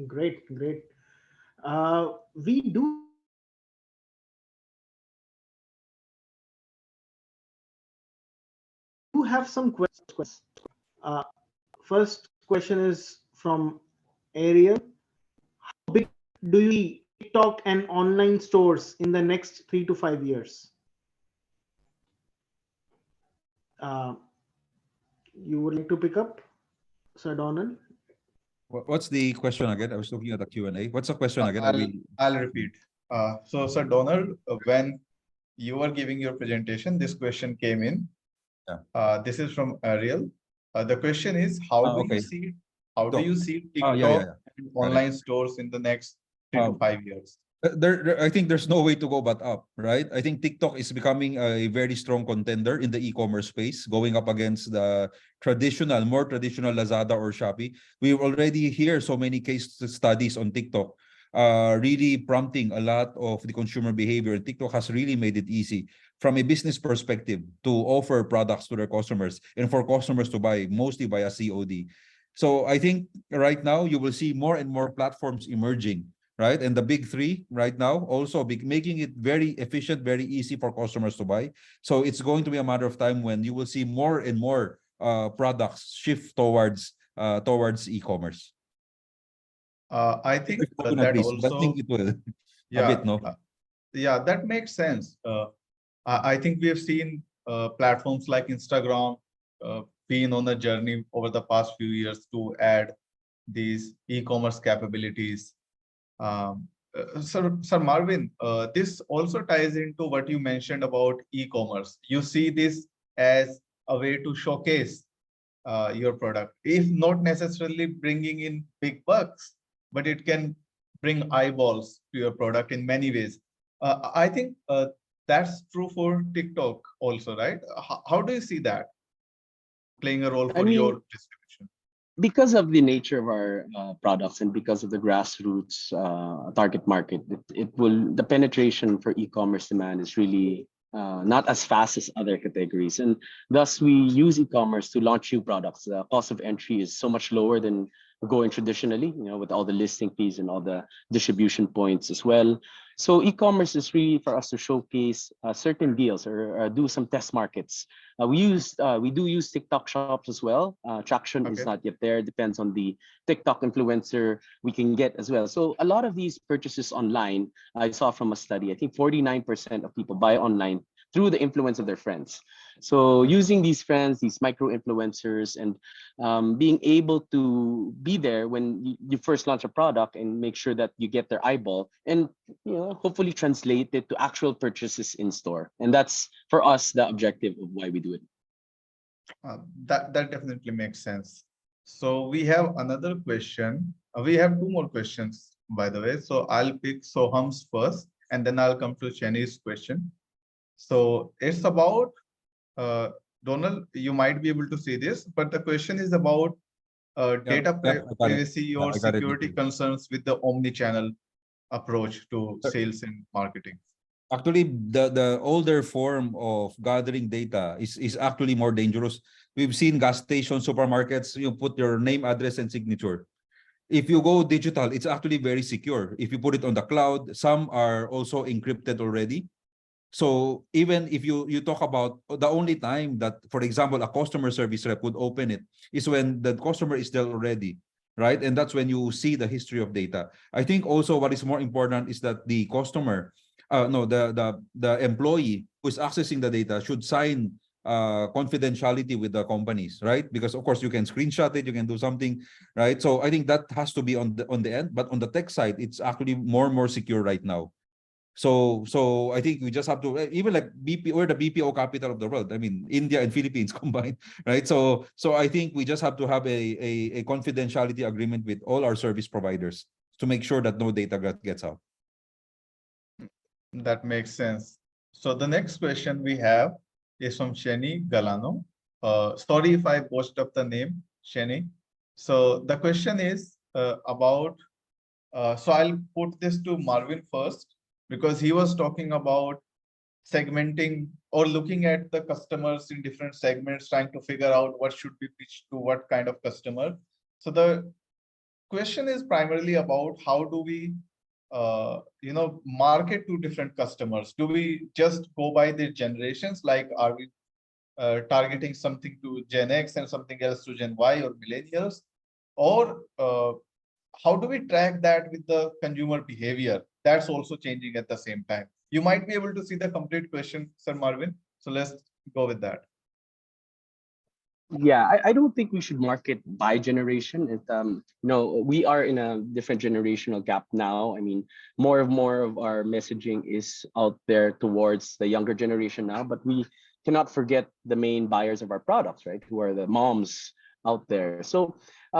Great, great. We do have some questions. First question is from Ariel. How big do you see TikTok and online stores in the next 3 to 5 years? You would like to pick up, Sir Donald? What's the question again? I was looking at the Q&A. What's the question again? I'll repeat. So, Sir Donald, when you were giving your presentation, this question came in. Yeah. This is from Ariel. The question is, how do you see TikTok and online stores in the next 3 to 5 years? I think there's no way to go but up, right? I think TikTok is becoming a very strong contender in the e-commerce space, going up against the more traditional Lazada or Shopee. We already hear so many case studies on TikTok, really prompting a lot of the consumer behavior. And TikTok has really made it easy from a business perspective to offer products to their customers and for customers to buy mostly via COD. So I think right now you will see more and more platforms emerging, right? And the big three right now also making it very efficient, very easy for customers to buy. So it's going to be a matter of time when you will see more and more products shift towards e-commerce. I think that also, I think it will yeah, a bit, no? Yeah, that makes sense. I think we have seen platforms like Instagram been on a journey over the past few years to add these e-commerce capabilities. Sir Marvin, this also ties into what you mentioned about e-commerce. You see this as a way to showcase your product, if not necessarily bringing in big bucks, but it can bring eyeballs to your product in many ways. I think that's true for TikTok also, right? How do you see that playing a role for your distribution? Because of the nature of our products and because of the grassroots target market, the penetration for e-commerce demand is really not as fast as other categories, and thus we use e-commerce to launch new products. The cost of entry is so much lower than going traditionally, with all the listing fees and all the distribution points as well. So e-commerce is really for us to showcase certain deals or do some test markets. We do use TikTok shops as well. Traction is not yet there. Depends on the TikTok influencer we can get as well. So a lot of these purchases online, I saw from a study, I think 49% of people buy online through the influence of their friends. So using these friends, these micro influencers, and being able to be there when you first launch a product and make sure that you get their eyeball and hopefully translate it to actual purchases in store. And that's for us the objective of why we do it. That definitely makes sense. So we have another question. We have two more questions, by the way. So I'll pick Soham's first, and then I'll come to Cheney's question. So it's about, Donald, you might be able to see this, but the question is about data privacy or security concerns with the omni-channel approach to sales and marketing. Actually, the older form of gathering data is actually more dangerous. We've seen gas stations, supermarkets, you put your name, address, and signature. If you go digital, it's actually very secure. If you put it on the cloud, some are also encrypted already. So even if you talk about the only time that, for example, a customer service rep would open it is when the customer is there already, right? And that's when you see the history of data. I think also what is more important is that the customer, the employee who is accessing the data should sign confidentiality with the companies, right? Because of course you can screenshot it, you can do something, right? So I think that has to be on the end, but on the tech side, it's actually more and more secure right now. So I think we just have to, even like we're the BPO capital of the world. I mean, India and Philippines combined, right? So I think we just have to have a confidentiality agreement with all our service providers to make sure that no data gets out. That makes sense. So the next question we have is from Sheni Galano. Sorry if I botched up the name, Sheni. So the question is about, so I'll put this to Marvin first, because he was talking about segmenting or looking at the customers in different segments, trying to figure out what should be pitched to what kind of customer. So the question is primarily about how do we market to different customers? Do we just go by the generations? Like, are we targeting something to Gen X and something else to Gen Y or millennials? Or how do we track that with the consumer behavior? That's also changing at the same time. You might be able to see the complete question, Sir Marvin. So let's go with that. Yeah, I don't think we should market by generation. We are in a different generational gap now. I mean, more of our messaging is out there towards the younger generation now, but we cannot forget the main buyers of our products, right? Who are the moms out there. So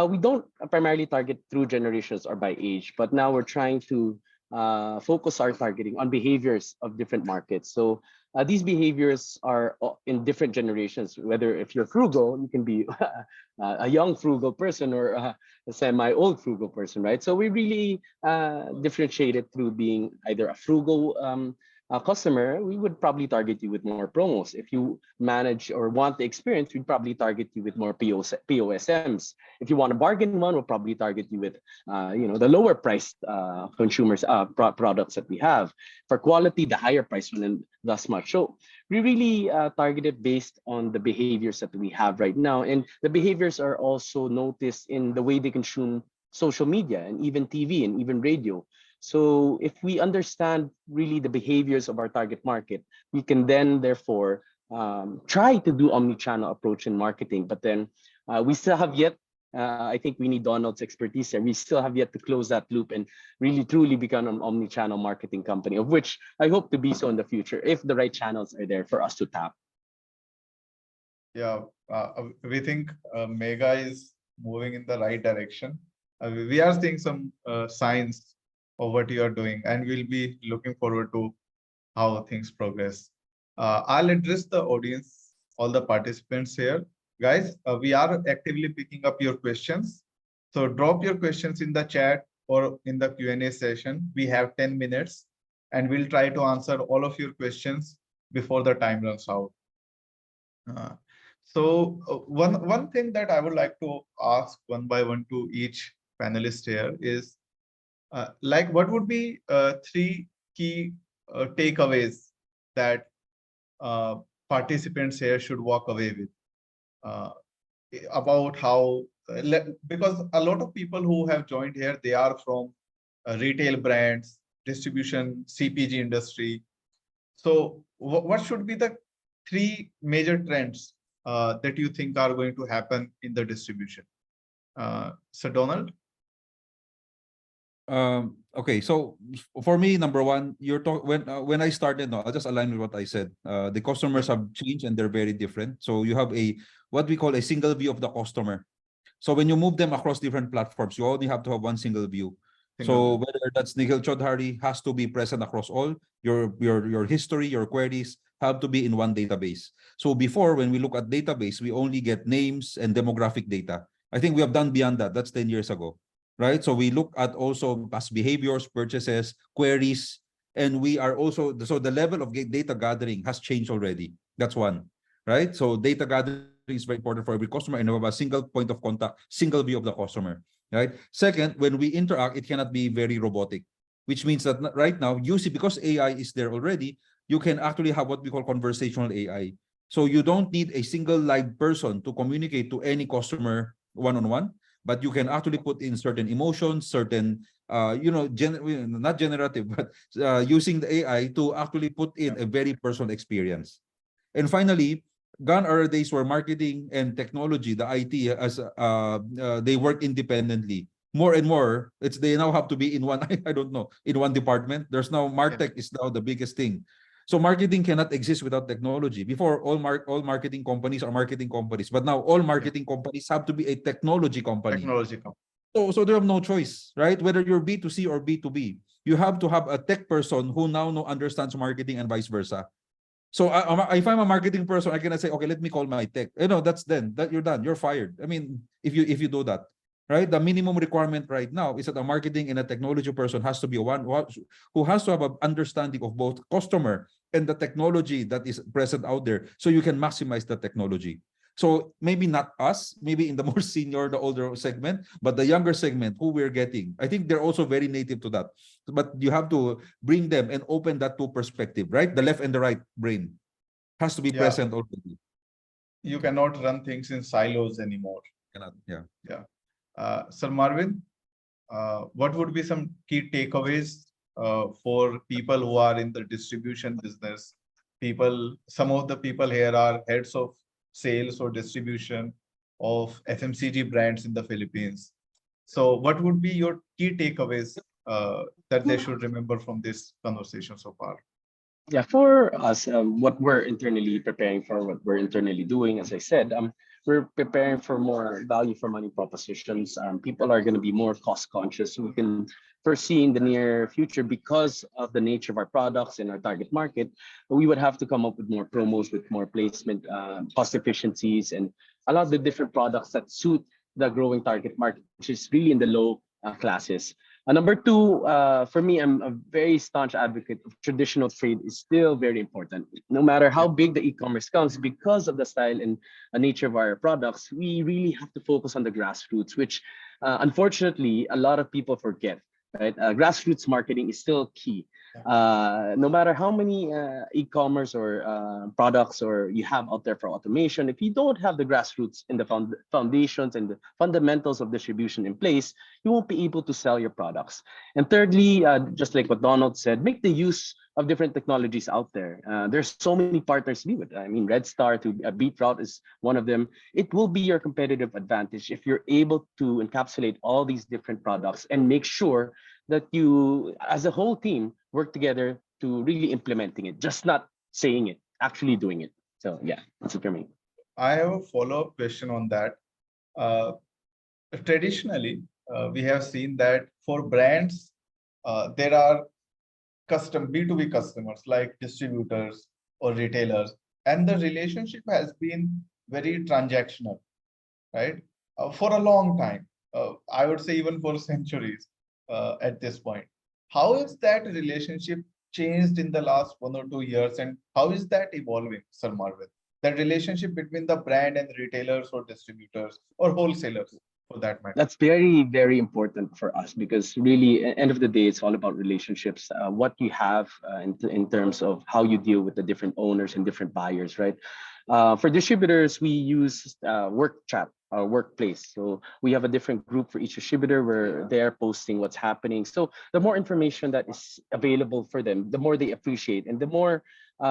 we don't primarily target through generations or by age, but now we're trying to focus our targeting on behaviors of different markets. So these behaviors are in different generations. Whether if you're frugal, you can be a young frugal person or a semi-old frugal person, right? So we really differentiate it through being either a frugal customer. We would probably target you with more promos. If you manage or want the experience, we'd probably target you with more POSMs. If you want a bargain one, we'll probably target you with the lower priced consumers products that we have. For quality, the higher price one, and thus much. So we really target it based on the behaviors that we have right now. And the behaviors are also noticed in the way they consume social media and even TV and even radio. So if we understand really the behaviors of our target market, we can then therefore try to do omni-channel approach in marketing. But then we still have yet, I think we need Donald's expertise there. We still have yet to close that loop and really truly become an omni-channel marketing company, of which I hope to be so in the future if the right channels are there for us to tap. Yeah, we think Mega is moving in the right direction. We are seeing some signs of what you are doing, and we'll be looking forward to how things progress. I'll address the audience, all the participants here. Guys, we are actively picking up your questions. So drop your questions in the chat or in the Q&A session. We have 10 minutes and we'll try to answer all of your questions before the time runs out. One thing that I would like to ask one by one to each panelist here is, what would be 3 key takeaways that participants here should walk away with about how, because a lot of people who have joined here, they are from retail brands, distribution, CPG industry. So what should be the 3 major trends that you think are going to happen in the distribution? Sir Donald? Okay, so for me, number one, when I started, I'll just align with what I said. The customers have changed and they're very different. So you have what we call a single view of the customer. So when you move them across different platforms, you only have to have one single view. So whether that's Nikhil Chaudhary has to be present across all your history, your queries have to be in one database. So before, when we look at database, we only get names and demographic data. I think we have done beyond that. That's 10 years ago. Right, so we look at also past behaviors, purchases, queries, and we are also, so the level of data gathering has changed already. That's one, right? So data gathering is very important for every customer, and we have a single point of contact, single view of the customer, right? Second, when we interact, it cannot be very robotic, which means that right now, you see, because AI is there already, you can actually have what we call conversational AI. So you don't need a single live person to communicate to any customer one-on-one. But you can actually put in certain emotions, certain, not generative, but using the AI to actually put in a very personal experience. And finally, gone are days where marketing and technology, the IT, they work independently. More and more, they now have to be in one, I don't know, in one department. There's now, MarTech is now the biggest thing. So marketing cannot exist without technology. Before, all marketing companies are marketing companies, but now all marketing companies have to be a technology company. So they have no choice, right? Whether you're B2C or B2B, you have to have a tech person who now understands marketing and vice versa. So if I'm a marketing person, I cannot say, okay, let me call my tech. That's then that you're done. You're fired. I mean, if you do that, right? The minimum requirement right now is that a marketing and a technology person has to be one who has to have an understanding of both customer and the technology that is present out there, so you can maximize the technology. So maybe not us, maybe in the more senior, the older segment, but the younger segment who we're getting, I think they're also very native to that. But you have to bring them and open that to perspective, right? The left and the right brain has to be present already. You cannot run things in silos anymore. Sir Marvin, what would be some key takeaways for people who are in the distribution business? Some of the people here are heads of sales or distribution of FMCG brands in the Philippines. So what would be your key takeaways that they should remember from this conversation so far? Yeah, for us, what we're internally preparing for, what we're internally doing, as I said, we're preparing for more value for money propositions. People are going to be more cost conscious. We can foresee in the near future, because of the nature of our products and our target market, we would have to come up with more promos, with more placement, cost efficiencies, and a lot of the different products that suit the growing target market, which is really in the low classes. Number two, for me, I'm a very staunch advocate of traditional trade is still very important. No matter how big the e-commerce comes, because of the style and nature of our products, we really have to focus on the grassroots, which unfortunately, a lot of people forget. Right? Grassroots marketing is still key. No matter how many e-commerce or products or you have out there for automation, if you don't have the grassroots and the foundations and the fundamentals of distribution in place, you won't be able to sell your products. And thirdly, just like what Donald said, make the use of different technologies out there. There's so many partners to be with. I mean, Redstar to BeatRoute is one of them. It will be your competitive advantage if you're able to encapsulate all these different products and make sure that you, as a whole team, work together to really implementing it, just not saying it, actually doing it. So yeah, that's it for me. I have a follow-up question on that. Traditionally, we have seen that for brands, there are B2B customers like distributors or retailers, and the relationship has been very transactional, right? For a long time, I would say even for centuries at this point. How is that relationship changed in the last 1 or 2 years, and how is that evolving, Sir Marvin? That relationship between the brand and retailers or distributors or wholesalers, for that matter. That's very, very important for us, because really, at the end of the day, it's all about relationships. What you have in terms of how you deal with the different owners and different buyers, right? For distributors, we use work chat, workplace. So we have a different group for each distributor where they're posting what's happening. So the more information that is available for them, the more they appreciate, and the more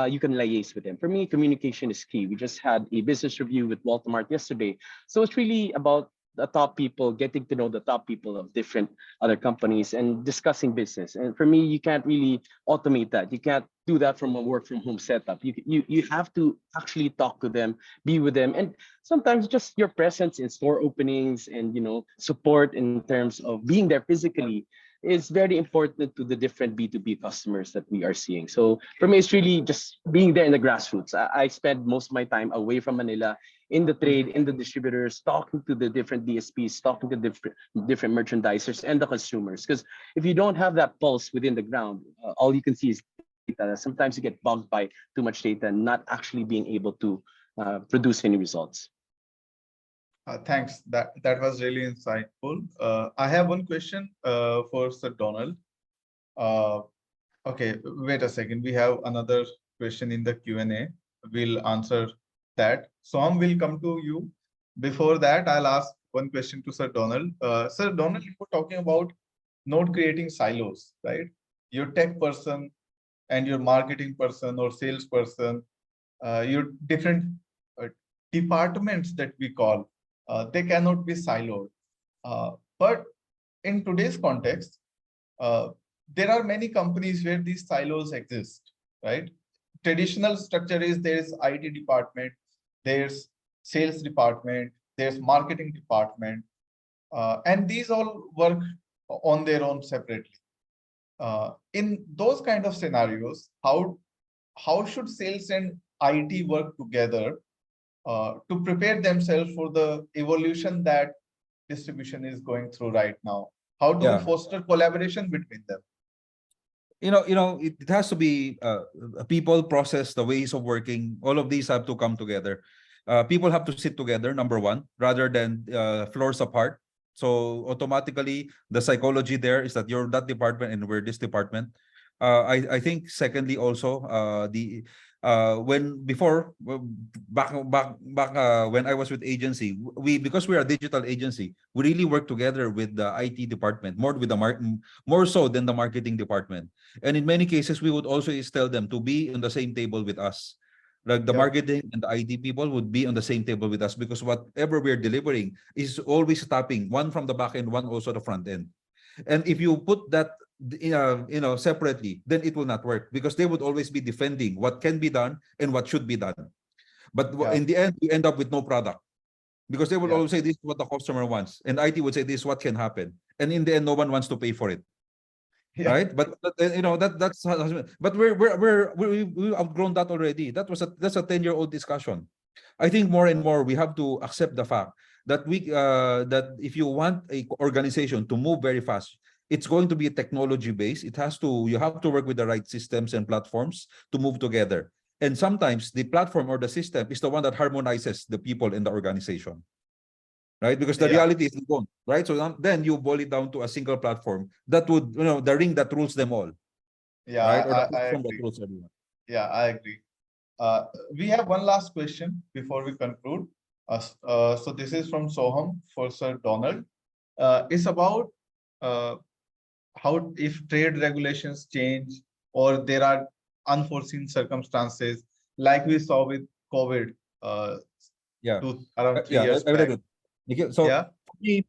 you can liaise with them. For me, communication is key. We just had a business review with Walmart yesterday. So it's really about the top people, getting to know the top people of different other companies and discussing business. And for me, you can't really automate that. You can't do that from a work from home setup. You have to actually talk to them, be with them. And sometimes just your presence in store openings and, support in terms of being there physically is very important to the different B2B customers that we are seeing. So for me, it's really just being there in the grassroots. I spend most of my time away from Manila, in the trade, in the distributors, talking to the different DSPs, talking to different merchandisers and the consumers. Because if you don't have that pulse within the ground, all you can see is data. Sometimes you get bugged by too much data and not actually being able to produce any results. Thanks. That was really insightful. I have one question for Sir Donald. Okay, wait a second. We have another question in the Q&A. We'll answer that. Som will come to you. Before that, I'll ask one question to Sir Donald. Sir Donald, you were talking about not creating silos, right? Your tech person and your marketing person or salesperson, your different departments that we call, they cannot be siloed. But in today's context, there are many companies where these silos exist, right? Traditional structure is there's IT department, there's sales department, there's marketing department, and these all work on their own separately. In those kind of scenarios, how how should sales and IT work together to prepare themselves for the evolution that distribution is going through right now? How do we foster collaboration between them? It has to be people, process, the ways of working. All of these have to come together. People have to sit together, number one, rather than floors apart. So automatically, the psychology there is that you're that department and we're this department. I think secondly also when before back when I was with agency, because we are a digital agency, we really work together with the IT department more so than the marketing department. And in many cases, we would also tell them to be on the same table with us. Like the marketing and the IT people would be on the same table with us, because whatever we're delivering is always tapping one from the back end, one also the front end. And if you put that separately, then it will not work, because they would always be defending what can be done and what should be done. But in the end, we end up with no product, because they will always say this is what the customer wants, and IT would say this is what can happen, and in the end, no one wants to pay for it. Right, but that's but we've outgrown that already. That's a 10-year-old discussion. I think more and more we have to accept the fact that that if you want a organization to move very fast, it's going to be technology based. You have to work with the right systems and platforms to move together. And sometimes the platform or the system is the one that harmonizes the people in the organization. Right, because the reality is you don't, right? So then you boil it down to a single platform that would, the ring that rules them all. Yeah, right? Or the I platform that agree. rules everyone. Yeah, I agree. We have one last question before we conclude. So this is from Soham for Sir Donald. It's about how if trade regulations change or there are unforeseen circumstances, like we saw with COVID around 3 years back. So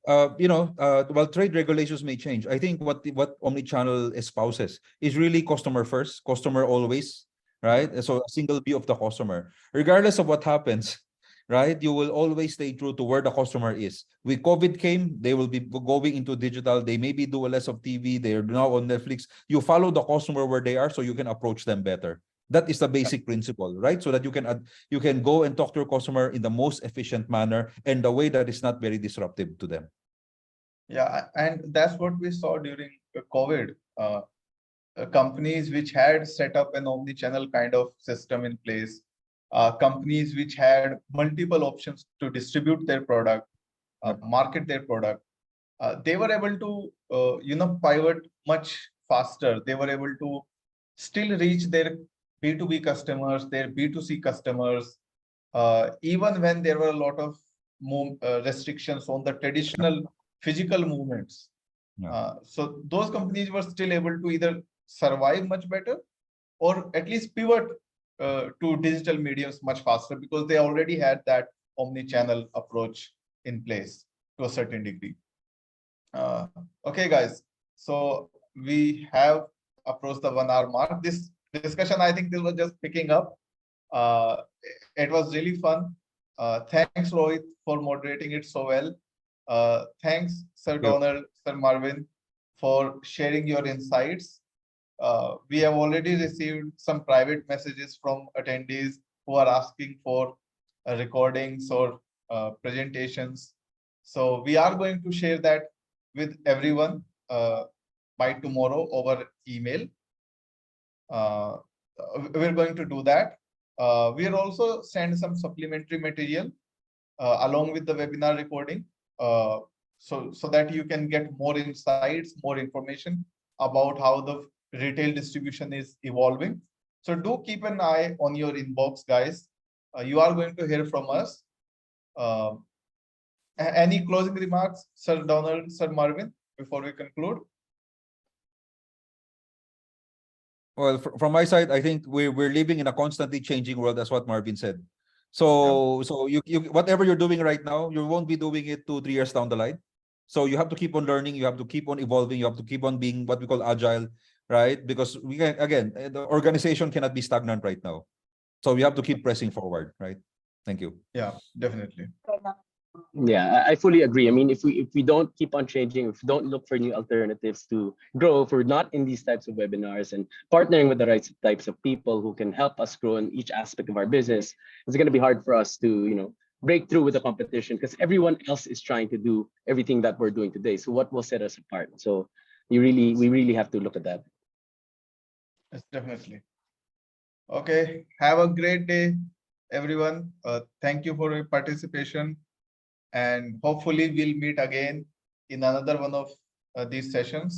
while trade regulations may change, I think what omnichannel espouses is really customer first, customer always, right? So a single view of the customer, regardless of what happens, right? You will always stay true to where the customer is. With COVID came, they will be going into digital. They maybe do less of TV. They are now on Netflix. You follow the customer where they are, so you can approach them better. That is the basic principle, right? So that you can go and talk to your customer in the most efficient manner and the way that is not very disruptive to them. Yeah, and that's what we saw during COVID. Companies which had set up an omni-channel kind of system in place, companies which had multiple options to distribute their product, market their product, they were able to pivot much faster. They were able to still reach their B2B customers, their B2C customers, even when there were a lot of restrictions on the traditional physical movements. So those companies were still able to either survive much better or at least pivot to digital mediums much faster, because they already had that omni-channel approach in place to a certain degree. Okay, guys, so we have approached the 1 hour mark. This discussion, I think this was just picking up. It was really fun. Thanks, Rohit, for moderating it so well. Thanks, Sir Donald, Sir Marvin, for sharing your insights. We have already received some private messages from attendees who are asking for recordings or presentations. So we are going to share that with everyone by tomorrow over email. We're going to do that. We'll also send some supplementary material along with the webinar recording, so that you can get more insights, more information about how the retail distribution is evolving. So do keep an eye on your inbox, guys. You are going to hear from us. Any closing remarks, Sir Donald, Sir Marvin, before we conclude? Well, from my side, I think we're living in a constantly changing world. That's what Marvin said. So you whatever you're doing right now, you won't be doing it 2-3 years down the line. So you have to keep on learning. You have to keep on evolving. You have to keep on being what we call agile, right? Because we can, again, the organization cannot be stagnant right now. So we have to keep pressing forward, right? Thank you. Yeah, definitely. Yeah, I fully agree. I mean, if we don't keep on changing, if we don't look for new alternatives to grow, if we're not in these types of webinars and partnering with the right types of people who can help us grow in each aspect of our business, it's going to be hard for us to, you know, break through with the competition because everyone else is trying to do everything that we're doing today. So what will set us apart? So we really have to look at that. Yes, definitely. Okay, have a great day, everyone. Thank you for your participation, and hopefully we'll meet again in another one of these sessions.